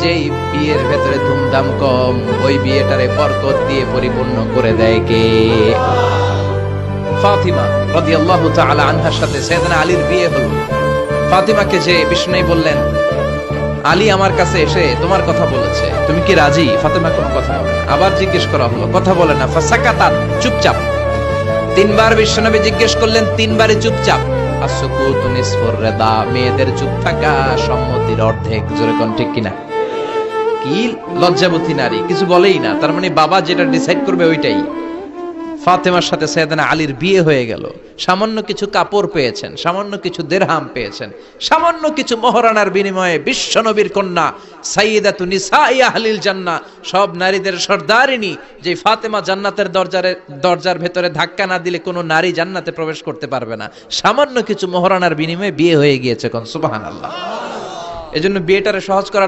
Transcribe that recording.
যেই বিয়ের ভেতরে ধুমধাম কম, ওই বিয়েটারে বরকত দিয়ে পরিপূর্ণ করে দেয় কে? ফাতিমা রাদিয়াল্লাহু তাআলা আনহার সাথে সাইয়েদনা আলীর বিয়ে হলো। ফাতিমাকে যে বিষ্ণু বললেন, আলী আমার কাছে এসে তোমার কথা বলেছে, তুমি কি রাজি? ফাতিমা কোনো কথা বলে না। আবার জিজ্ঞেস করা হলো, কথা বলে না। ফাসাকাতাত, চুপচাপ। তিনবার বিশ্বনবী জিজ্ঞেস করলেন, তিনবারই চুপচাপ। আসুকুতু নিসফুর রিদা, মেয়েদের চুপ থাকা সম্মতির অর্ধেক। জোরে কোন ঠিক কিনা? কি লজ্জাবতী নারী, কিছু বলেই না, তার মানে বাবা যেটা ডিসাইড করবে ওইটাই। ফাতেমার সাথে সাইয়েদনা আলীর বিয়ে হয়ে গেল। সামান্য কিছু কাপড় পেয়েছেন, সামান্য কিছু দিরহাম পেয়েছেন, সামান্য কিছু মহরানার বিনিময়ে বিশ্বনবীর কন্যা সাইয়্যিদাতু নিসাই আহলিল জান্নাহ, সব নারীদের সর্দারিনী, যে ফাতেমা জান্নাতের দরজার ভেতরে ধাক্কা না দিলে কোনো নারী জান্নাতে প্রবেশ করতে পারবে না। সামান্য কিছু মহরানার বিনিময়ে বিয়ে হয়ে গিয়েছে। কোন সুবহানাল্লাহ। এজন্য বিয়েটারে সহজ করার